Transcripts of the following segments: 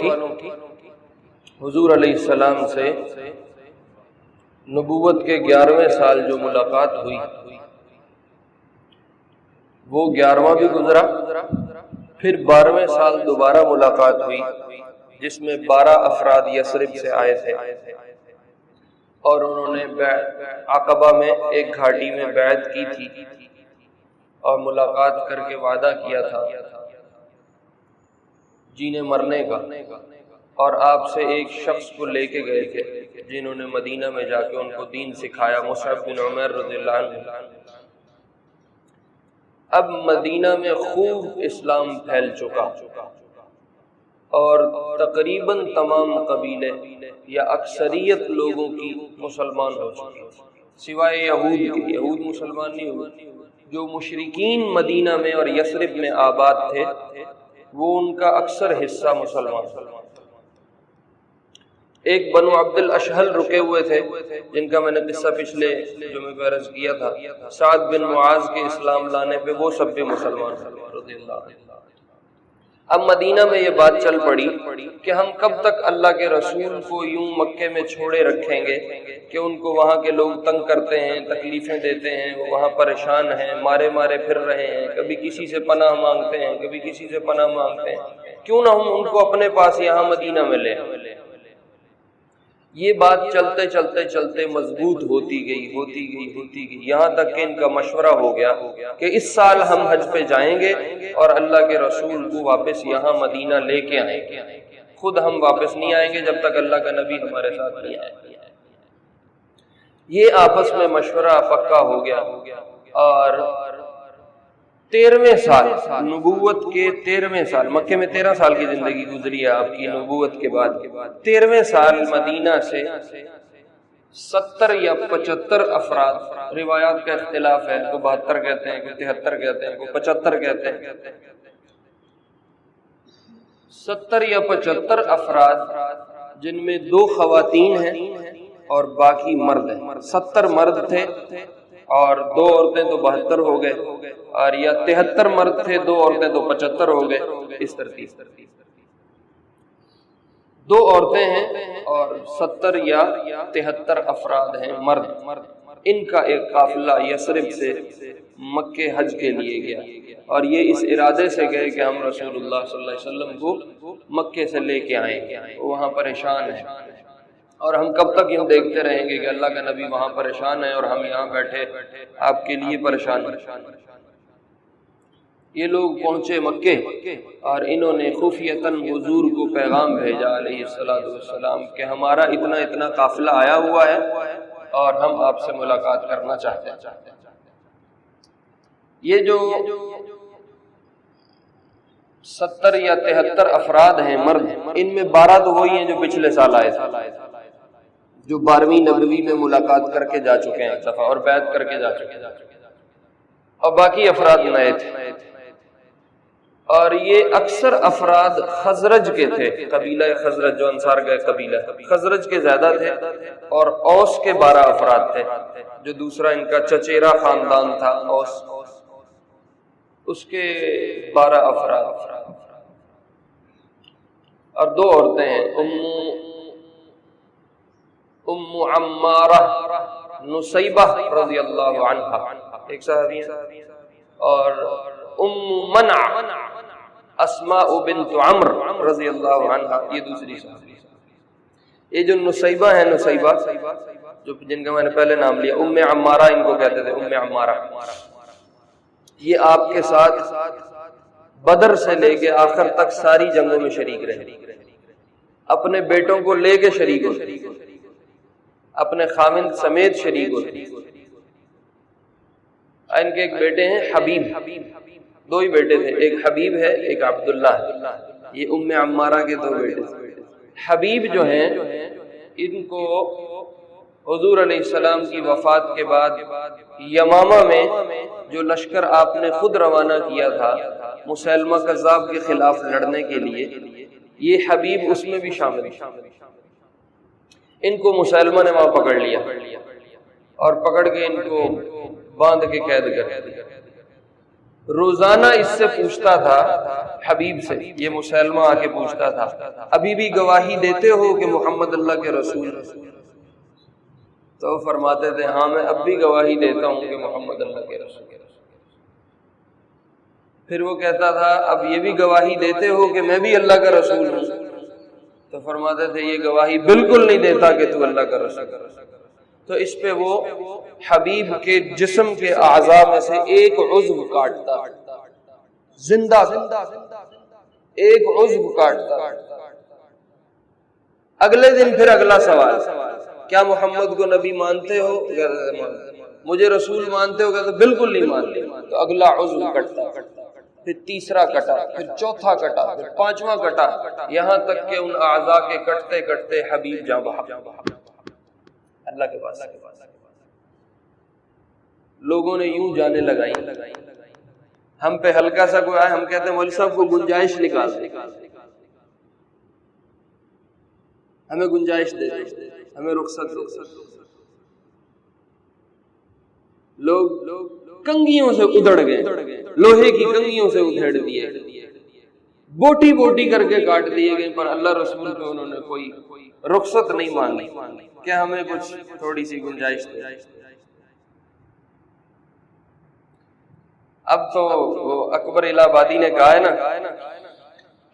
والوں کی حضور علیہ السلام سے نبوت کے 11ویں سال جو ملاقات ہوئی وہ 11واں بھی گزرا، پھر 12ویں سال دوبارہ ملاقات ہوئی جس میں 12 افراد یثرب سے آئے تھے اور انہوں نے عقبہ میں ایک گھاٹی میں بیعت کی تھی اور ملاقات کر کے وعدہ کیا تھا جینے مرنے کا، اور آپ سے ایک شخص کو لے کے گئے تھے جنہوں نے مدینہ میں جا کے ان کو دین سکھایا، مصعب بن عمیر رضی اللہ عنہ۔ اب مدینہ میں خوب اسلام پھیل چکا اور تقریباً تمام قبیلے یا اکثریت لوگوں کی مسلمان ہو چکی، سوائے یہود کے۔ یہود مسلمان نہیں ہوئے، جو مشرکین مدینہ میں اور یثرب میں آباد تھے وہ ان کا اکثر حصہ مسلمان۔ ایک بنو عبد الاشہل رکے ہوئے تھے جن کا میں نے قصہ پچھلے جمعے پہ عرض کیا تھا، سعد بن معاذ کے اسلام لانے پہ وہ سب بھی مسلمان رضی اللہ عنہ۔ اب مدینہ میں یہ بات چل پڑی کہ ہم کب تک اللہ کے رسول کو یوں مکے میں چھوڑے رکھیں گے کہ ان کو وہاں کے لوگ تنگ کرتے ہیں، تکلیفیں دیتے ہیں، وہ وہاں پریشان ہیں، مارے مارے پھر رہے ہیں، کبھی کسی سے پناہ مانگتے ہیں، کبھی کسی سے پناہ مانگتے ہیں، کیوں نہ ہم ان کو اپنے پاس یہاں مدینہ میں لیں۔ یہ بات چلتے چلتے چلتے مضبوط ہوتی گئی یہاں تک کہ ان کا مشورہ ہو گیا کہ اس سال ہم حج پہ جائیں گے اور اللہ کے رسول کو واپس یہاں مدینہ لے کے آئیں گے، خود ہم واپس نہیں آئیں گے جب تک اللہ کا نبی ہمارے ساتھ نہیں آئے۔ یہ آپس میں مشورہ پکا ہو گیا اور 13ویں سال نبوت کے 13ویں سال، مکے میں 13 سال کی زندگی گزری ہے آپ کی نبوت کے بعد، 13ویں سال مدینہ سے 70 یا 75 افراد، روایات کا اختلاف ہے، کو 72 کہتے ہیں، کو 73 کہتے ہیں، کو 75 کہتے ہیں، 70 یا 75 افراد جن میں 2 خواتین ہیں اور باقی مرد ہیں۔ 70 مرد تھے اور 2 عورتیں تو 72 ہو گئے، اور یا 73 مرد تھے 2 عورتیں تو 75 ہو گئے، اس ترتیب 2 عورتیں ہیں اور 70 یا 73 افراد ہیں مرد۔ ان کا ایک قافلہ یثرب سے مکے حج کے لیے گیا اور یہ اس ارادے سے گئے کہ ہم رسول اللہ صلی اللہ علیہ وسلم کو مکے سے لے کے آئیں گے، وہاں پریشان ہیں اور ہم کب تک یوں دیکھتے رہیں گے کہ اللہ کا نبی وہاں پریشان ہے اور ہم یہاں بیٹھے آپ کے لیے پریشان ہیں۔ یہ لوگ پہنچے مکے اور انہوں نے خفیتاً حضور کو پیغام بھیجا علیہ السلام کہ ہمارا اتنا قافلہ آیا ہوا ہے اور ہم آپ سے ملاقات کرنا چاہتے ہیں۔ یہ جو 70 یا 73 افراد ہیں مرد، ان میں 12 تو وہی ہیں جو پچھلے سال آئے تھے، جو 12ویں نبوی میں ملاقات کر کے جا چکے ہیں ایک دفعہ اور بیعت کر کے جا چکے ہیں، اور باقی افراد نئے تھے۔ اور یہ اکثر افراد خزرج کے تھے، قبیلہ خزرج، جو انصار کا قبیلہ خزرج کے زیادہ تھے، اور اوس کے 12 افراد تھے، جو دوسرا ان کا چچیرا خاندان تھا اوس، اس کے 12 افراد، اور 2 عورتیں ہیں، ام عمارہ نصیبہ رضی اللہ عنہا ایک صحابی ہے، اور ام منع اسماء بنت عمرو رضی اللہ عنہا یہ دوسری صحابی ہے۔ یہ جو نصیبہ ہیں، نصیبہ جو جن کا میں نے پہلے نام لیا، ام عمارہ ان کو کہتے تھے، ام عمارہ، یہ آپ کے ساتھ بدر سے لے کے آخر تک ساری جنگوں میں شریک رہے، اپنے بیٹوں کو لے کے شریک ہوتے، اپنے خامند سمیت شریک ہوتے۔ ان کے ایک بیٹے ہیں حبیب، 2 ہی بیٹے تھے، ایک حبیب ہے ایک عبداللہ ہے، یہ ام عمارہ کے 2 بیٹے تھے۔ حبیب جو ہیں ان کو حضور علیہ السلام کی وفات کے بعد یمامہ میں جو لشکر آپ نے خود روانہ کیا تھا مسیلمہ کذاب کے خلاف لڑنے کے لیے، یہ حبیب اس میں بھی شامل ہے۔ ان کو مسیلمہ نے وہاں پکڑ لیا اور پکڑ کے ان کو باندھ کے قید کر دیا۔ روزانہ اس سے پوچھتا تھا حبیب سے، یہ مسلمہ آ کے پوچھتا تھا ابھی بھی گواہی دیتے ہو کہ محمد اللہ کے رسول؟ تو فرماتے تھے ہاں میں اب بھی گواہی دیتا ہوں کہ محمد اللہ کے رسول۔ پھر وہ کہتا تھا اب یہ بھی گواہی دیتے ہو کہ میں بھی اللہ کا رسول ہوں؟ تو فرماتے تھے یہ گواہی بالکل نہیں دیتا کہ تو اللہ کا رسول۔ تو اس پہ وہ حبیب کے جسم کے اعضاء میں سے ایک عضو کاٹتا، زندہ ایک عضو کاٹتا۔ اگلے دن پھر اگلا سوال، کیا محمد کو نبی مانتے ہو؟ مجھے رسول مانتے ہو؟ کہتے بالکل نہیں مانتے۔ تو اگلا عضو کٹتا، پھر تیسرا کٹا، پھر چوتھا کٹا، پھر پانچواں کٹا، یہاں تک کہ ان اعضاء کے کٹتے کٹتے حبیب جاں بحق اللہ کے پاس۔ لوگوں نے یوں جانے لگائی، ہم پہ ہلکا سا کوئی آئے ہم کہتے ہیں مولوی صاحب کو گنجائش نکال، ہمیں گنجائش دے دو، ہمیں رخصت دو۔ لوگ کنگھیوں سے ادھڑ گئے، لوہے کی کنگھیوں سے ادھیڑ دیے، بوٹی بوٹی کر کے کاٹ دیے گئے، پر اللہ رسول کو انہوں نے کوئی رخصت نہیں مانگی کہ ہمیں کچھ تھوڑی سی گنجائش دے۔ اب تو وہ اکبر الہ آبادی نے کہا ہے نا،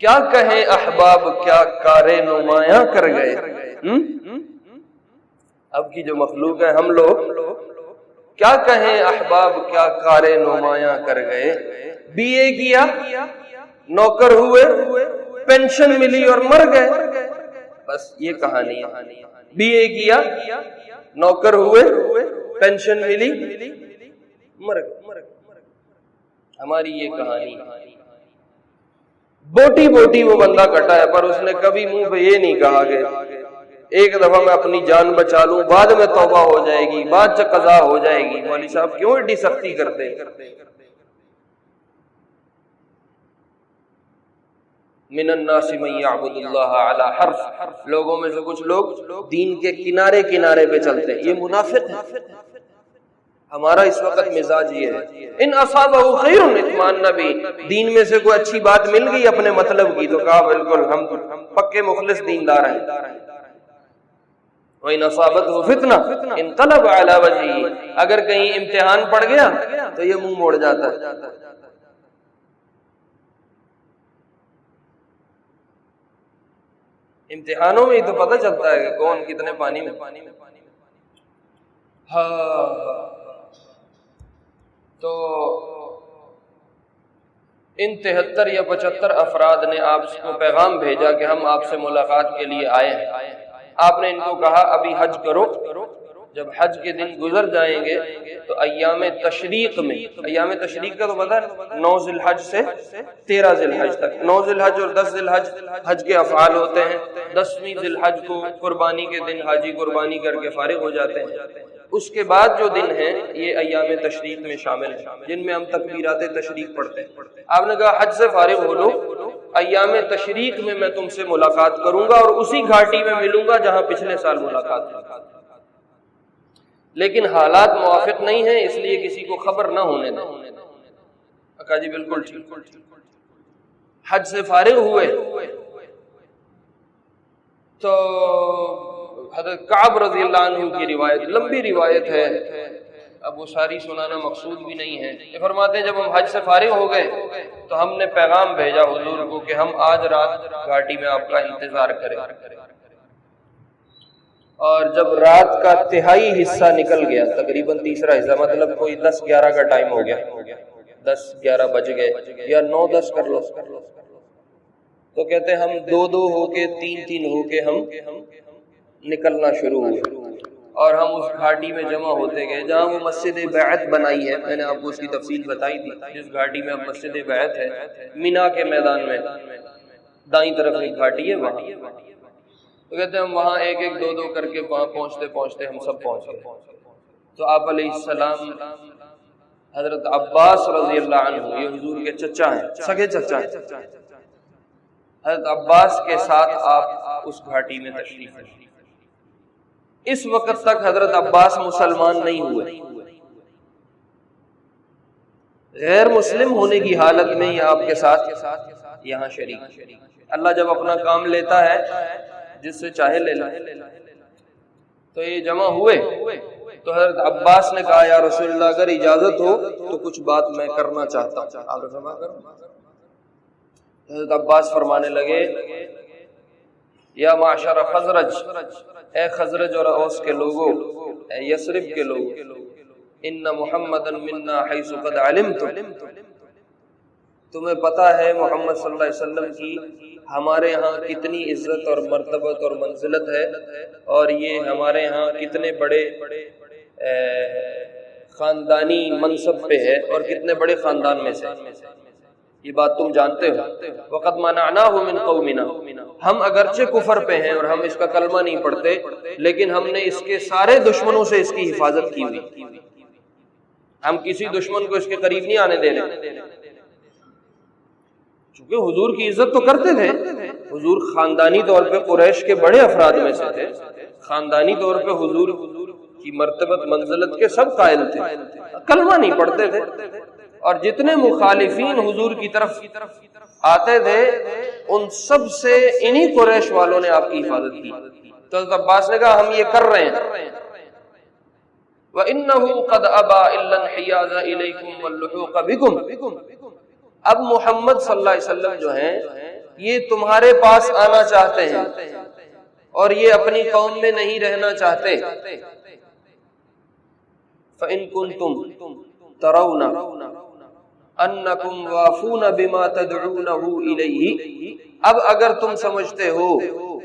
کیا کہیں احباب کیا کار نمایاں کر گئے۔ اب کی جو مخلوق ہے ہم لوگ، کیا کہیں احباب کیا کار نمایاں کر گئے۔ بی اے کیا، نوکر ہوئے، پینشن ملی اور مر گئے، بس یہ کہانی ہے۔ بی اے کیا، نوکر ہوئے، پینشن ملی، مر گئے، ہماری یہ کہانی۔ بوٹی بوٹی وہ بندہ کٹا ہے، پر اس نے کبھی منہ پہ یہ نہیں کہا کہ ایک دفعہ میں اپنی جان بچا لوں، بعد میں توبہ ہو جائے گی، بعد چ قضا ہو جائے گی۔ مولوی صاحب کیوں ایڈی سختی کرتے؟ من الناس من یعبد اللہ علی حرف، لوگوں میں سے کچھ لوگ دین کے کنارے کنارے پہ چلتے ہیں، یہ منافق ہیں۔ ہمارا اس وقت مزاج یہ ہے، ان اصابہ خیر اطمئن نبی، دین میں سے کوئی اچھی بات مل گئی اپنے مطلب کی تو کہا بالکل ہم پکے مخلص دیندار ہیں۔ وَإِنْ أَصَابَتْهُ فِتْنَةٌ انقلب عَلَى وَجْهِهِ، اگر کہیں امتحان پڑ گیا تو یہ منہ موڑ جاتا ہے۔ امتحانوں میں ہی تو پتہ چلتا ہے کہ کون کتنے پانی میں۔ ہاں تو ان 73 یا 75 افراد نے آپ کو پیغام بھیجا کہ ہم آپ سے ملاقات کے لیے آئے ہیں۔ آپ نے ان کو کہا ابھی حج کرو، جب حج کے دن گزر جائیں گے تو ایام تشریق میں، ایام تشریق کا تو پتہ ہے 9 ذی الحج سے 13 ذی الحج تک، 9 ذی الحج اور 10 ذی الحج حج کے افعال ہوتے ہیں۔ 10ویں ذی الحج کو قربانی کے دن حاجی قربانی کر کے فارغ ہو جاتے ہیں۔ اس کے بعد جو دن ہیں یہ ایام تشریق میں شامل ہیں، جن میں ہم تکبیرات تشریق پڑھتے ہیں۔ آپ نے کہا حج سے فارغ ہو لو، ایام تشریق میں میں تم سے ملاقات کروں گا اور اسی گھاٹی میں ملوں گا جہاں پچھلے سال ملاقات کی، لیکن حالات موافق نہیں ہیں اس لیے کسی کو خبر نہ ہونے دیں۔ کہا جی بالکل ٹھیک۔ حج سے فارغ ہوئے تو حضرت کعب رضی اللہ عنہ کی روایت، لمبی روایت ہے، اب وہ ساری سنانا مقصود بھی نہیں ہے۔ یہ فرماتے ہیں جب ہم حج سے فارغ ہو گئے تو ہم نے پیغام بھیجا حضور کو کہ ہم آج رات گھاٹی میں آپ کا انتظار کریں، اور جب رات کا تہائی حصہ نکل گیا، تقریباً تیسرا حصہ، مطلب کوئی 10-11 کا ٹائم ہو گیا، 10-11 بج گئے یا 9-10 کر لو، تو کہتے ہیں ہم 2-2 ہو کے 3-3 ہو کے ہم نکلنا شروع ہوئے، اور ہم اس گھاٹی میں جمع ہوتے گئے جہاں وہ مسجد بیعت بنائی ہے۔ میں نے آپ کو اس کی تفصیل بتائی تھی، جس گھاٹی میں اب مسجد بیعت ہے، مینا کے میدان میں دائیں طرف ایک گھاٹی ہے، وہاں تو کہتے ہیں ہم وہاں 1-1 2-2 کر کے وہاں پہنچتے پہنچتے ہم سب پہنچ گئے۔ تو آپ علیہ السلام حضرت عباس رضی اللہ عنہ، یہ حضور کے چچا ہیں، سگے چچا ہیں، حضرت عباس کے ساتھ آپ اس گھاٹی میں تشریف لائے۔ اس وقت تک حضرت عباس مسلمان نہیں ہوئے، غیر مسلم ہونے کی حالت میں یہ آپ کے ساتھ یہاں شریک. اللہ جب اپنا کام لیتا ہے جس سے چاہے لے لے. تو یہ جمع ہوئے تو حضرت عباس نے کہا یا رسول اللہ اگر اجازت ہو تو کچھ بات میں کرنا چاہتا ہوں. آپ سما کرو. حضرت عباس فرمانے لگے یا معشر خزرج، اے خزرج اور اوس کے لوگوں، اے یثرب کے لوگوں، ان محمدا منا حیث قد علمتم، تمہیں پتا ہے محمد صلی اللہ علیہ وسلم کی ہمارے ہاں کتنی عزت اور مرتبت اور منزلت ہے، اور یہ ہمارے ہاں کتنے بڑے خاندانی منصب پہ ہے اور کتنے بڑے خاندان میں سے. یہ بات تم جانتے ہو. وقد منعناه من قومنا، ہم اگرچہ کفر پہ ہیں اور ہم اس کا کلمہ نہیں پڑھتے، لیکن ہم نے اس کے سارے دشمنوں سے اس کی حفاظت کی ہوئی. ہم کسی دشمن کو اس کے قریب نہیں آنے دے رہے، چونکہ حضور کی عزت تو کرتے تھے. حضور خاندانی طور پہ قریش کے بڑے افراد میں سے تھے، خاندانی طور پہ حضور کی مرتبت منزلت کے سب قائل تھے، کلمہ نہیں پڑھتے تھے. اور جتنے مخالفین حضور کی طرف آتے تھے ان سب سے انہی قریش والوں نے آپ کی حفاظت کی. تو حضرت عباس نے کہا ہم یہ کر رہے ہیں. وَإِنَّهُ قَدْ أَبَى إِلَّا الْحِيَاذَ إِلَيْكُمْ وَاللُّحُوقَ بِكُمْ. اب محمد صلی اللہ علیہ وسلم جو ہیں یہ تمہارے پاس آنا چاہتے ہیں اور یہ اپنی قوم میں نہیں رہنا چاہتے. فَإِن كُنتُمْ تَرَوْنَ أَنَّكُمْ وَافُونَ بِمَا تَدْعُونَهُ إِلَيْهِ، اب اگر تم سمجھتے ہو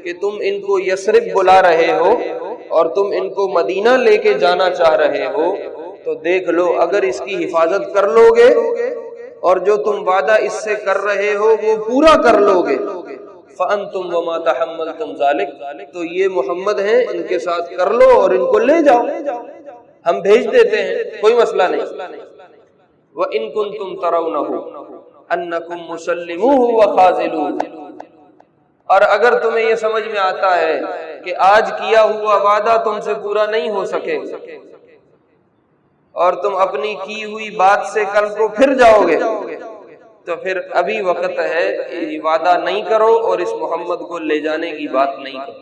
کہ تم ان کو یثرب بلا رہے ہو اور تم ان کو مدینہ لے کے جانا چاہ رہے ہو تو دیکھ لو اگر اس کی حفاظت کر لو گے اور جو تم وعدہ اس سے کر رہے ہو وہ پورا کر لو گے، فَأَنْتُمْ وَمَا تَحَمَّلْتُمْ ذَلِكَ، تو یہ محمد ہیں ان کے ساتھ کر لو اور ان کو لے جاؤ، ہم بھیج دیتے ہیں، کوئی مسئلہ نہیں. وَإِن كُنتُمْ تَرَوْنَهُ أَنَّكُمْ مُسَلِّمُوهُ وَخَاذِلُوهُ، اور اگر تمہیں یہ سمجھ میں آتا ہے کہ آج کیا ہوا وعدہ تم سے پورا نہیں ہو سکے اور تم اپنی کی ہوئی بات سے کل کو پھر جاؤ گے، تو پھر ابھی وقت ہے، وعدہ نہیں کرو اور اس محمد کو لے جانے کی بات نہیں کرو.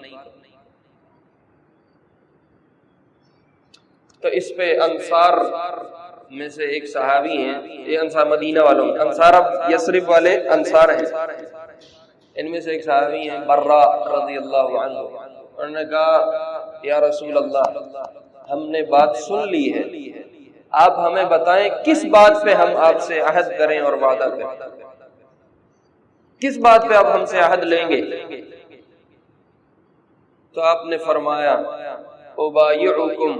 تو اس پہ انصار میں سے ایک صحابی ہیں، یہ انصار مدینہ والوں، انصار اب یثرب والے انصار ہیں، ان میں سے ایک صحابی ہیں برا رضی اللہ عنہ. انہوں نے کہا یا رسول اللہ ہم نے بات سن لی ہے، آپ ہمیں بتائیں کس بات پہ ہم آپ سے عہد کریں اور وعدہ کریں، کس بات پہ آپ ہم سے عہد لیں گے؟ تو آپ نے فرمایا ابایعکم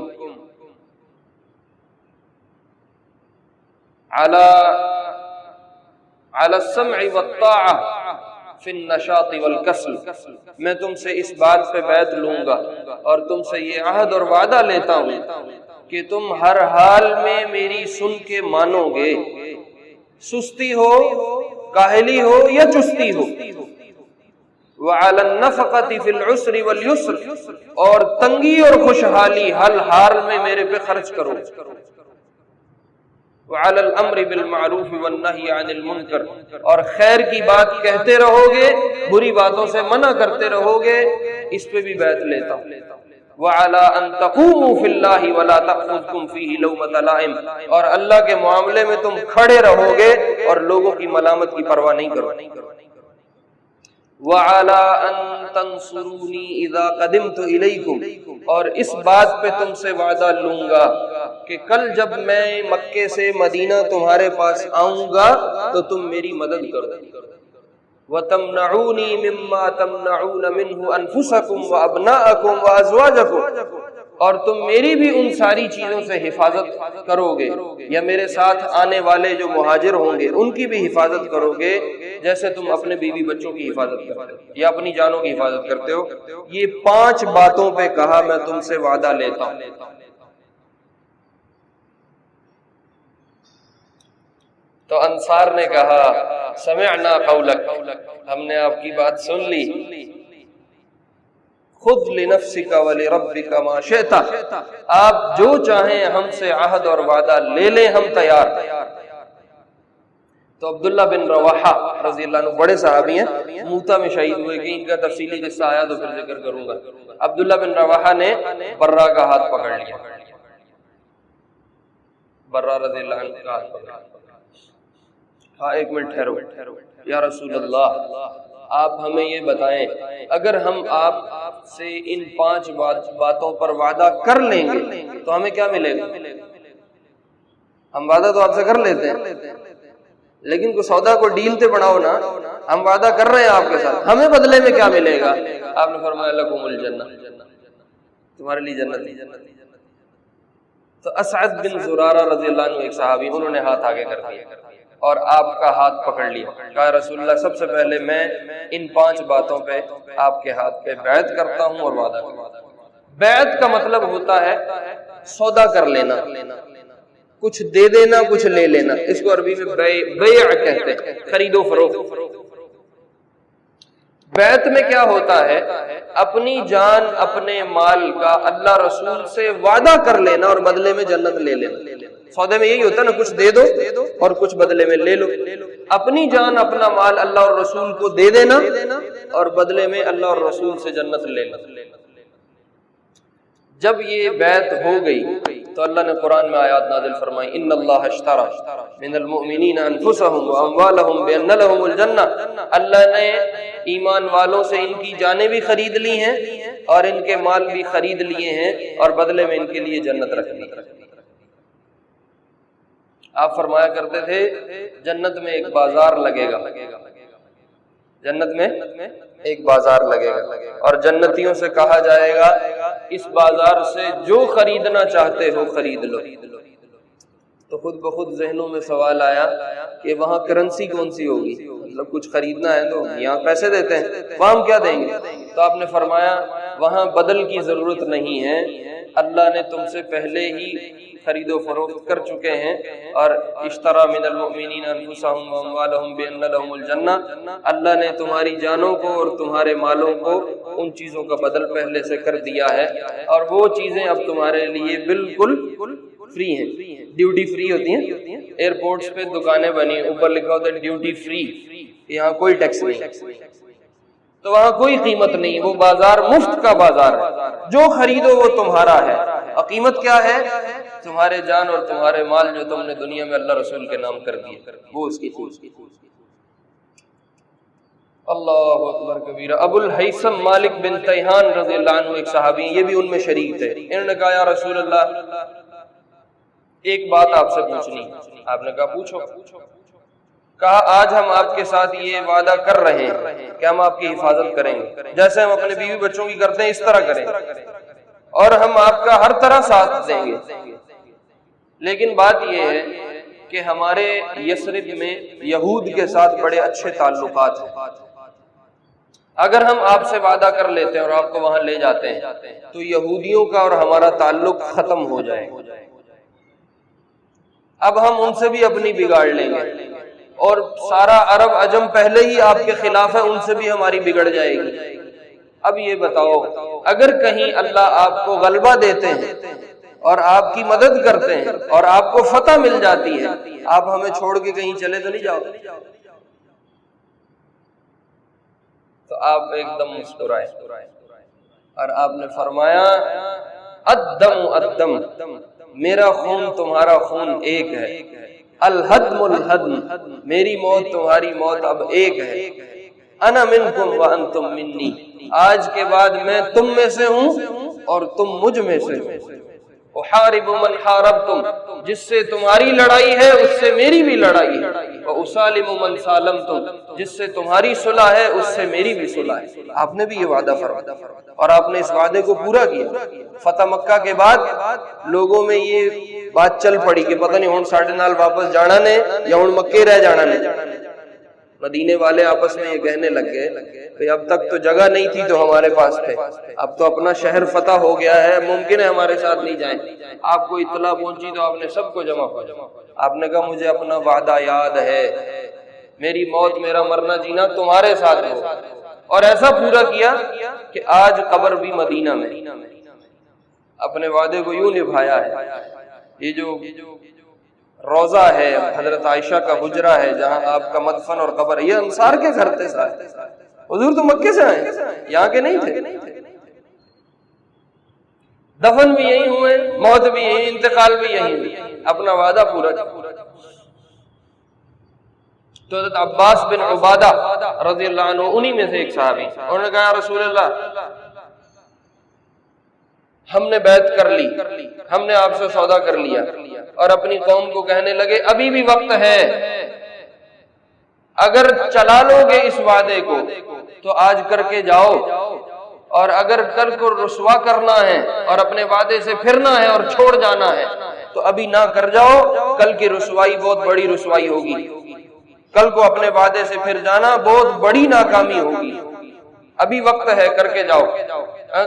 علی السمع والطاعة فی النشاط والکسل، میں تم سے اس بات پہ بیعت لوں گا اور تم سے یہ عہد اور وعدہ لیتا ہوں کہ تم ہر حال میں میری سن کے مانو گے، سستی ہو، کاہلی ہو یا چستی ہو. وعلی النفقۃ فی العسر والیسر، اور تنگی اور خوشحالی ہر حال میں میرے پہ خرچ کرو. وعلی الامر بالمعروف والنہی عن المنکر، اور خیر کی بات کہتے رہو گے، بری باتوں سے منع کرتے رہو گے، اس پہ بھی بیعت لیتا ہوں. وعلی ان تقوموا فی اللہ ولا تأخذکم فیہ لومۃ لائم، اور اللہ کے معاملے میں تم کھڑے رہو گے اور لوگوں کی ملامت کی پرواہ نہیں کرو. وعلی ان تنصرونی اذا قدمت الیکم، اور اس بات پہ تم سے وعدہ لوں گا کہ کل جب میں مکے سے مدینہ تمہارے پاس آؤں گا تو تم میری مدد کرو. وَتَمْنَعُونِي مِمَّا تَمْنَعُونَ مِنْهُ أَنفُسَكُمْ وَأَبْنَاءَكُمْ وَأَزْوَاجَكُمْ، اور تم میری بھی ان ساری چیزوں سے حفاظت کرو گے، یا میرے ساتھ آنے والے جو مہاجر ہوں گے ان کی بھی حفاظت کرو گے جیسے تم اپنے بیوی بچوں کی حفاظت کرتے ہو یا اپنی جانوں کی حفاظت کرتے ہو. یہ 5 باتوں پہ کہا میں تم سے وعدہ لیتا ہوں. تو انصار نے کہا سمعنا قولک، ہم نے آپ کی بات سن لی. خذ لنفسک ولربک ما شئت، آپ جو چاہیں ہم سے عہد اور وعدہ لے لیں، ہم تیار. تو عبداللہ بن رواحہ رضی اللہ عنہ بڑے صحابی ہیں، موتا میں شہید ہوئے، کہ ان کا تفصیلی قصہ آیا تو پھر ذکر کروں گا۔ عبداللہ بن رواحہ نے برہ کا ہاتھ پکڑ لیا، برہ رضی اللہ عنہ کا ہاتھ پکڑ لیا۔ ہاں ایک منٹ ٹھہرو، یا رسول اللہ آپ ہمیں یہ بتائیں، اگر ہم آپ سے ان 5 باتوں پر وعدہ کر لیں گے تو ہمیں کیا ملے گا؟ ہم وعدہ تو آپ سے کر لیتے ہیں، لیکن کوئی سودا کو ڈیل تے بناؤ نا، ہم وعدہ کر رہے ہیں آپ کے ساتھ، ہمیں بدلے میں کیا ملے گا؟ آپ نے فرمایا لکم الجنہ، تمہارے لیے جنت۔ تو اسعد بن زرارہ رضی اللہ عنہ ایک صحابی، انہوں نے ہاتھ آگے کر دیا اور آپ کا ہاتھ پکڑ لیا، کہا رسول اللہ سب سے پہلے میں ان 5 باتوں پہ آپ کے ہاتھ پہ بیعت کرتا ہوں اور وعدہ کرتا ہوں۔ بیعت کا مطلب ہوتا ہے سودا کر لینا، کچھ دے دینا کچھ لے لینا، اس کو عربی میں بیع کہتے ہیں، خرید و فروخت۔ بیعت میں کیا ہوتا ہے؟ اپنی جان اپنے مال کا اللہ رسول سے وعدہ کر لینا اور بدلے میں جنت لے لینا۔ سودے میں یہی ہوتا ہے نا، کچھ دے دو اور کچھ بدلے میں لے لو۔ اپنی جان اپنا مال اللہ اور رسول کو دے دینا اور بدلے میں اللہ اور رسول سے جنت لے لینا۔ جب یہ بیعت ہو گئی تو اللہ نے قرآن میں آیات نازل فرمائی، ان اللہ اشترى من المؤمنین انفسهم واموالهم بان لهم الجنہ، اللہ نے ایمان والوں سے ان کی جانیں بھی خرید لی ہیں اور ان کے مال بھی خرید لیے ہیں اور بدلے میں ان کے لیے جنت رکھ لی۔ آپ فرمایا کرتے تھے جنت میں ایک بازار لگے گا، جنت میں ایک بازار لگے گا اور جنتیوں سے کہا جائے گا اس بازار سے جو خریدنا چاہتے ہو خرید لو۔ تو خود بخود ذہنوں میں سوال آیا کہ وہاں کرنسی کون سی ہوگی؟ مطلب کچھ خریدنا ہے تو یہاں پیسے دیتے ہیں، وہاں ہم کیا دیں گے؟ تو آپ نے فرمایا وہاں بدل کی ضرورت نہیں ہے، اللہ نے تم سے پہلے ہی خرید و فروخت کر چکے ہیں، اور اشترى من المؤمنین انفسهم واموالهم بان لهم الجنہ، اللہ نے تمہاری جانوں کو اور تمہارے مالوں کو ان چیزوں کا بدل پہلے سے کر دیا ہے، اور وہ چیزیں اب تمہارے لیے بالکل فری ہیں۔ ڈیوٹی فری ہوتی ہیں، ایئرپورٹس پہ دکانیں بنی، اوپر لکھا ہوتا ہے ڈیوٹی فری، یہاں کوئی ٹیکس نہیں، تو وہاں کوئی قیمت نہیں، وہ بازار مفت کا بازار ہے، جو خریدو وہ تمہارا ہے۔ اور قیمت کیا ہے؟ تمہارے جان اور تمہارے مال جو تم نے دنیا میں اللہ رسول کے نام کر دیے، وہ اس کی قیمت۔ اللہ اکبر کبیرہ۔ ابو الہیثم مالک بن تیہان رضی اللہ عنہ ایک صحابی، یہ بھی ان میں شریک تھے، انہوں نے کہا یا رسول اللہ ایک بات آپ سے پوچھنی۔ آپ نے کہا پوچھو۔ کہا آج ہم آپ کے ساتھ یہ وعدہ کر رہے ہیں کہ ہم آپ کی حفاظت کریں گے، جیسے ہم اپنے بیوی بچوں کی کرتے ہیں اس طرح کریں گے، اور ہم آپ کا ہر طرح ساتھ دیں گے، لیکن بات یہ ہے کہ ہمارے یثرب میں یہود کے ساتھ بڑے اچھے تعلقات ہیں، اگر ہم آپ سے وعدہ کر لیتے ہیں اور آپ کو وہاں لے جاتے ہیں تو یہودیوں کا اور ہمارا تعلق ختم ہو جائے گا، اب ہم ان سے بھی اپنی بگاڑ لیں گے، اور سارا عرب عجم پہلے ہی آپ کے خلاف ہے، ان سے بھی ہماری بگڑ جائے گی۔ اب یہ بتاؤ اگر کہیں اللہ آپ کو غلبہ دیتے ہیں اور آپ کی مدد کرتے ہیں اور آپ کو فتح مل جاتی ہے، آپ ہمیں چھوڑ کے کہیں چلے تو نہیں جاؤ؟ تو آپ ایک دم مسکرائے اور آپ نے فرمایا الدم الدم، میرا خون تمہارا خون ایک ہے، الحدم الحدم، میری موت تمہاری موت اب ایک ہے، انا منکم وانتم منی، آج کے بعد میں تم میں سے ہوں اور تم مجھ میں سے ہو، احارب من حاربتم، جس سے تمہاری لڑائی ہے اس سے میری بھی لڑائی ہے، واسالم من سالمتم، جس سے تمہاری صلح ہے اس سے میری بھی صلح ہے۔ آپ نے بھی یہ وعدہ فرمایا اور آپ نے اس وعدے کو پورا کیا۔ فتح مکہ کے بعد لوگوں میں یہ بات چل پڑی کہ پتہ نہیں ہن ساڈے نال واپس جانا نے یا ہن مکے رہ جانا نے۔ مدینے والے آپس میں یہ کہنے لگ گئے کہ اب تک تو جگہ نہیں تھی تو ہمارے پاس تھے، اب تو اپنا شہر فتح ہو گیا ہے، ممکن ہے ہمارے ساتھ نہیں جائیں۔ آپ کو اطلاع پہنچی تو آپ نے سب کو جمع کیا، آپ نے کہا مجھے اپنا وعدہ یاد ہے، میری موت میرا مرنا جینا تمہارے ساتھ ہو، اور ایسا پورا کیا کہ آج قبر بھی مدینہ میں، اپنے وعدے کو یوں نبھایا ہے۔ یہ جو روضہ ہے، حضرت عائشہ کا حجرہ ہے جہاں آپ کا مدفن اور قبر ہے، یہ انصار کے گھر تھے سارے۔ حضور تو مکے سے آئے، یہاں کے نہیں تھے، دفن بھی یہی ہوئے، موت بھی یہی، انتقال بھی یہی، اپنا وعدہ پورا کیا۔ تو حضرت عباس بن عبادہ رضی اللہ عنہ انہی میں سے ایک صحابی، انہوں نے کہا یا رسول اللہ ہم نے بیعت کر لی، ہم نے آپ سے سودا کر لیا، اور اپنی قوم کو کہنے لگے ابھی بھی وقت ہے، اگر چلا لو گے اس وعدے کو تو آج کر کے جاؤ، اور اگر کل کو رسوا کرنا ہے اور اپنے وعدے سے پھرنا ہے اور چھوڑ جانا ہے تو ابھی نہ کر جاؤ، کل کی رسوائی بہت بڑی رسوائی ہوگی، کل کو اپنے وعدے سے پھر جانا بہت بڑی ناکامی ہوگی، ابھی وقت ہے کر کے جاؤ۔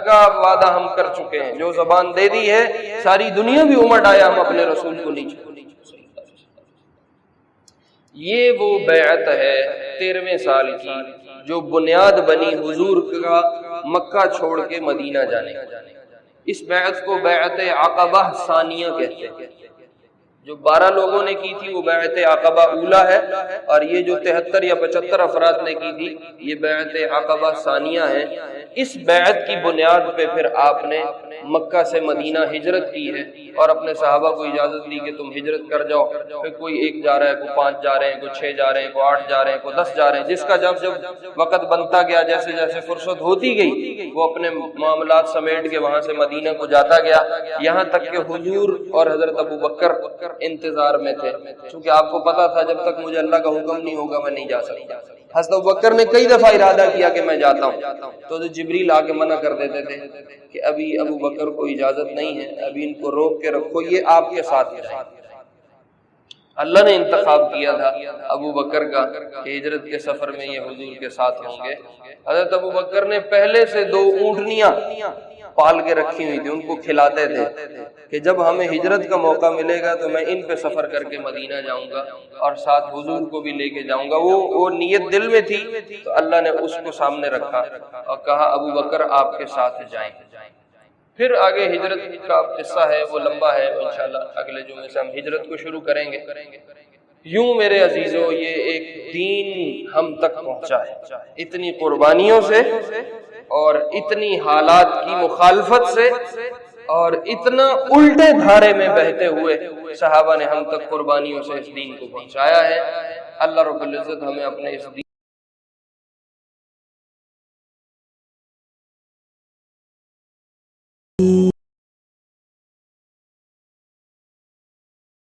کہا وعدہ ہم کر چکے ہیں، جو زبان دے دی ہے ساری دنیا بھی امٹ آیا ہم اپنے رسول کو نہیں چھوڑیں۔ یہ وہ بیعت ہے 13ویں سال کی جو بنیاد بنی حضور کا مکہ چھوڑ کے مدینہ جانے کا۔ اس بیعت کو بیعت عقبہ ثانیہ کہتے ہیں، جو 12 لوگوں نے کی تھی وہ بیعت عقبہ اولیٰ ہے، اور یہ جو 73 یا 75 افراد نے کی تھی یہ بیعت عقبہ ثانیہ ہے۔ اس بیعت کی بنیاد پہ پھر آپ نے مکہ سے مدینہ ہجرت کی ہے، اور اپنے صحابہ کو اجازت دی کہ تم ہجرت کر جاؤ، پھر کوئی 1 جا رہا ہے، کوئی 5 جا رہے ہیں، کوئی 6 جا رہے ہیں، کوئی 8 جا رہے ہیں، کوئی 10 جا رہے ہیں، جس کا جب وقت بنتا گیا، جیسے جیسے فرصت ہوتی گئی وہ اپنے معاملات سمیٹ کے وہاں سے مدینہ کو جاتا گیا، یہاں تک کہ حضور اور حضرت ابو بکر انتظار میں تھے، چونکہ آپ کو پتا تھا جب تک مجھے اللہ کا حکم نہیں ہوگا میں نہیں جا سکتا۔ حضرت ابو بکر نے کئی دفعہ ارادہ کیا کہ میں جاتا ہوں، تو جبریل آ کے منع کر دیتے تھے کہ ابھی ابو بکر کو اجازت نہیں ہے، ابھی ان کو روک کے رکھو، یہ آپ کے ساتھ جائیں۔ اللہ نے انتخاب کیا تھا ابو بکر کا کہ ہجرت کے سفر میں یہ حضور کے ساتھ ہوں گے۔ حضرت ابو بکر نے پہلے سے 2 اونٹنیاں پال کے رکھی ہوئی تھی، ان کو کھلاتے تھے کہ جب ہمیں ہجرت کا موقع ملے گا تو میں ان پہ سفر کر کے مدینہ جاؤں گا اور ساتھ حضور کو بھی لے کے جاؤں گا۔ وہ نیت دل میں تھی تو اللہ نے اس کو سامنے رکھا اور کہا ابو بکر آپ کے ساتھ جائیں۔ پھر آگے ہجرت کا قصہ ہے، وہ لمبا ہے، انشاءاللہ اگلے جمعے سے ہم ہجرت کو شروع کریں گے۔ یوں میرے عزیزو یہ ایک دین ہم تک پہنچا ہے اتنی قربانیوں سے اور اتنی حالات کی مخالفت سے اور اتنا الٹے دھارے میں بہتے ہوئے صحابہ نے ہم تک قربانیوں سے اس دین کو پہنچایا ہے۔ اللہ رب العزت ہمیں اپنے اس دین